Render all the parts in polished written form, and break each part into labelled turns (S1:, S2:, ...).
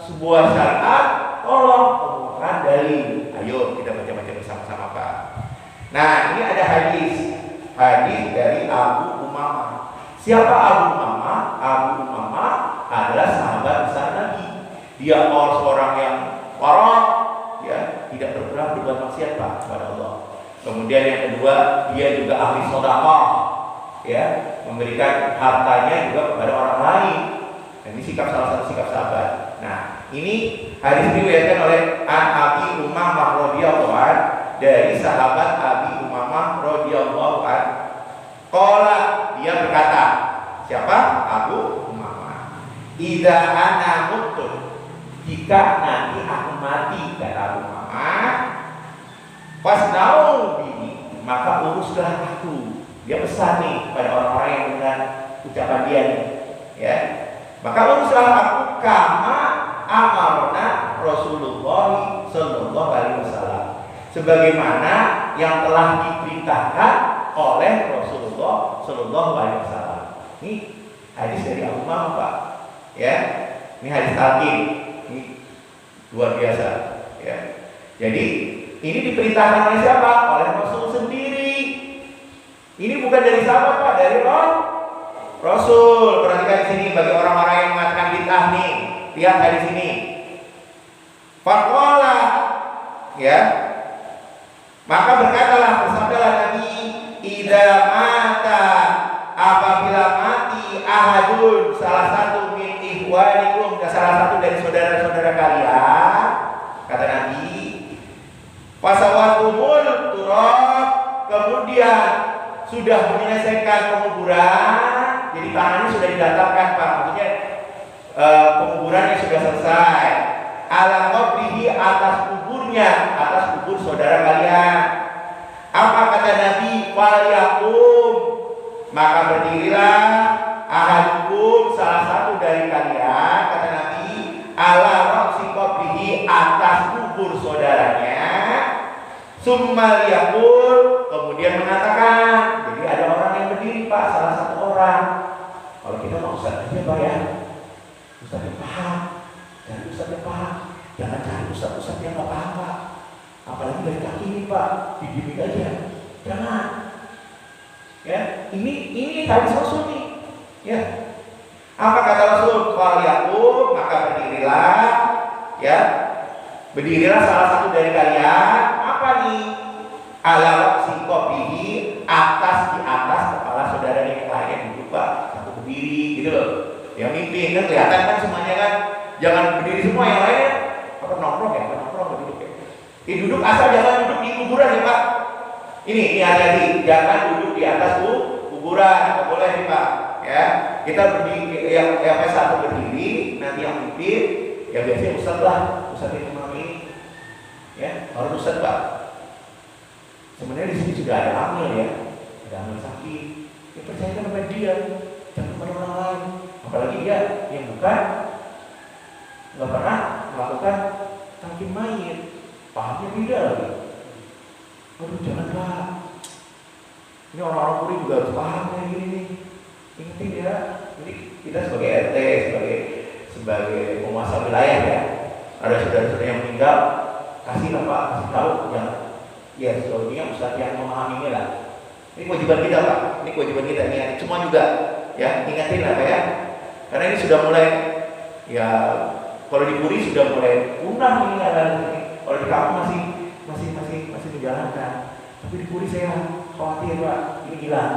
S1: sebuah syariat, tolong temukan dalil. Ayo kita baca-baca bersama-sama Pak. Nah, ini ada hadis dari Abu Umamah. Siapa Abu Umamah? Abu Umamah adalah sahabat besar Nabi. Dia seorang yang warok, ya, tidak pernah berbuat maksiat Pak kepada Allah. Kemudian yang kedua, dia juga ahli sedekah, ya, memberikan hartanya juga kepada orang lain. Dan ini salah satu sikap sahabat. Nah, ini hadis diriwayatkan oleh Abi Umamah radhiyallahu anhu dari sahabat Abi Umamah radhiyallahu anhu. Qala, dia berkata, siapa? Abu Umamah. Idza ana mutun, jika nanti aku mati, kata Abu Umamah, fasnau bihi, maka uruslah aku. Dia pesan nih pada orang-orang yang mendengar ucapan dia nih, ya. Maka uruslah aku kama amarna Rasulullah sallallahu alaihi wasallam, sebagaimana yang telah diperintahkan oleh Rasulullah sallallahu alaihi wasallam. Ini hadis dari Abu Umamah Pak, ya. Ini hadis talqin. Ini luar biasa, ya. Jadi ini diperintahkan oleh siapa? Oleh Rasul sendiri. Ini bukan dari sahabat Pak, dari Rasul. Perhatikan di sini bagi orang-orang yang mengatakan bid'ah nih. Lihat hadis ini. Faqala, ya. Maka berkatalah, bersabdalah Nabi, idza mata, apabila mati ahadun, salah satu min ihwanikum, salah satu dari saudara-saudara kalian, kata Nabi, fasawatumul turab, kemudian sudah menyelesaikan penguburan, jadi tangannya sudah didatangkan Pak, maksudnya penguburannya sudah selesai. Ala qabrihi, atas kuburnya, atas kubur saudara kalian. Apa kata Nabi? Falyakum, maka berdirilah ahadukum, salah satu dari kalian, kata Nabi, ala ra'si qabrihi, atas kubur saudaranya. Summa liyaqul, kemudian mengatakan. Jadi ada orang yang berdiri Pak, salah satu orang. Kalau kita mau ustaz aja Pak ya, ustaz yang paham, cari ustaz yang paham, jangan cari ustaz yang nggak paham Pak. Apalagi dari kaki ini Pak, digini aja, jangan. Ya, ini hadis Rasul nih, ya. Apa kata Rasul? Falyakum, maka berdirilah, ya. Berdirilah salah satu dari kalian. Apa nih? Ala ra'si qabrihi, atas, di atas kepala saudara yang lain duduk Pak, satu berdiri gitu loh. Yang mimpin kan kelihatan kan semuanya kan. Jangan berdiri semua, yang lain apa nongkrong ya, duduk ya. Duduk asal jangan duduk di kuburan ya Pak. Ini hati-hati, jangan duduk di atas kuburan, nggak boleh nih Pak. Ya, kita berdiri, yang satu berdiri, nanti yang mimpin, ya biasanya ustaz lah, ustaz yang imam ini, ya, harus ustaz Pak. Sebenarnya di sini sudah ada amil ya, ada amil sakit. Ya percayakan kepada dia, jangan kepada orang lain. Apalagi dia yang bukan, nggak pernah melakukan talqin mayit, pahamnya beda lagi. Aduh janganlah. Ini orang-orang puri juga harus paham kayak gini nih. Ingetin ya. Ini kita sebagai RT, sebagai penguasa wilayah ya. Ada saudara-saudara yang meninggal, kasih tahu yang ya sebenarnya ustaz yang memahami ini lah. Ini kewajiban kita Pak. Ini kewajiban kita nih. Semua juga ya, ingatin lah Pak ya. Karena ini sudah mulai ya, kalau di Puri sudah mulai punah ini ada. Kalau di kampung masih menjalankan. Tapi di Puri saya khawatir Pak, ini hilang.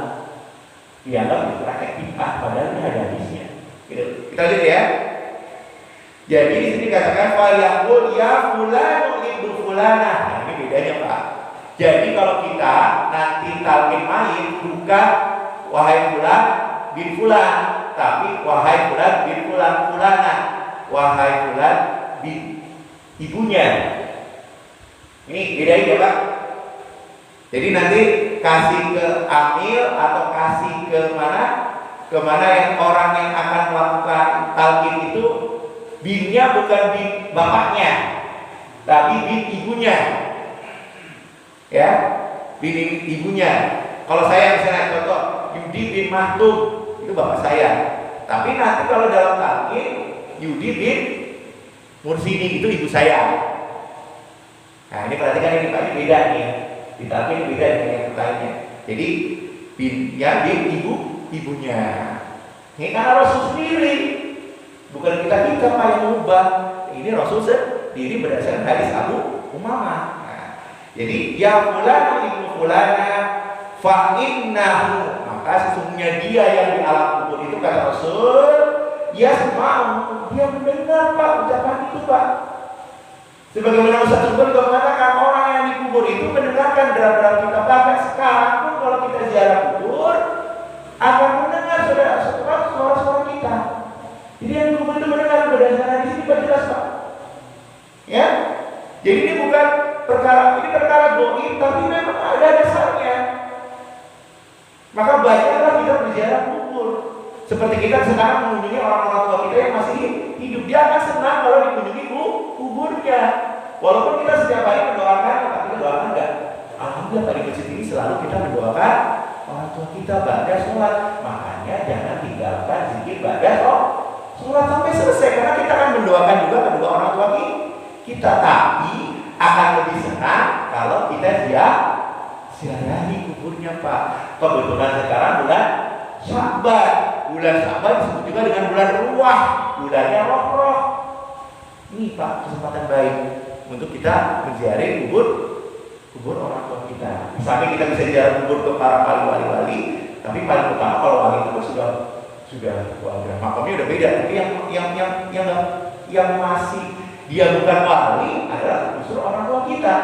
S1: Dianggap rakyat bid'ah padahal ini ada hadisnya. Gitu. Kita lihat ya. Jadi di sini dikatakan faliyaqul ya fulan ibnu fulanah. Nah, ini bedanya Pak. Jadi kalau kita nanti talqin mayit bukan wahai fulan bin fulan, tapi wahai fulan bin fulan fulanah. Wahai fulan bin ibunya. Ini bedain ya Pak. Jadi nanti kasih ke amil atau kasih ke mana yang orang yang akan melakukan talqin itu, binnya bukan bin bapaknya, tapi bin ibunya. Ya, bin ibunya. Kalau saya misalnya contoh Yudi bin Mahtum, itu bapak saya. Tapi nanti kalau dalam talqin Yudi bin Mursini itu ibu saya. Nah ini perhatikan ini Pak, ini beda nih ya. Ditagi ini beda dengan yang lainnya. Jadi ya dia ibunya. Ini karena Rasul sendiri, bukan kita Pak yang mengubah. Ini Rasul sendiri berdasarkan hadis Abu Umamah. Nah, jadi ya fulan ibnu fulana fa innahu, maka sesungguhnya dia yang di alam kubur itu kata Rasul, yasma'u, dia mendengar Pak ucapan itu Pak. Sebagaimana Ustaz Subhan juga mengatakan orang yang dikubur itu mendengarkan derap-derap kita. Bahkan sekarang pun kalau kita ziarah kubur akan mendengar suara-suara kita. Jadi yang dikubur itu mendengar berdasarkan di sini Pak, jelas Pak. Ya, jadi ini bukan perkara goib, tapi memang ada dasarnya. Maka banyaklah kita berziarah kubur. Seperti kita sekarang mengunjungi orang-orang tua kita yang masih hidup, dia akan senang kalau dikunjungi kuburnya. Walaupun kita setiap hari mendoakan, tapi kita doakan enggak? Alhamdulillah di masjid ini selalu kita mendoakan orang tua kita ba'da sholat. Makanya jangan tinggalkan zikir ba'da sholat sampai selesai, karena kita akan mendoakan juga kedua orang tua kita. Tapi akan lebih senang kalau kita ziarahi kuburnya Pak. Kebetulan sekarang bulan Sya'ban. Bulan Sya'ban disebut juga dengan bulan ruah, bulannya roh-roh. Ini Pak kesempatan baik untuk kita menziarahi kubur orang tua kita. Misalnya kita bisa ziarah kubur ke para wali-wali, tapi paling utama kalau wali itu sudah makamnya udah beda. Tapi yang masih dia bukan wali adalah justru orang tua kita.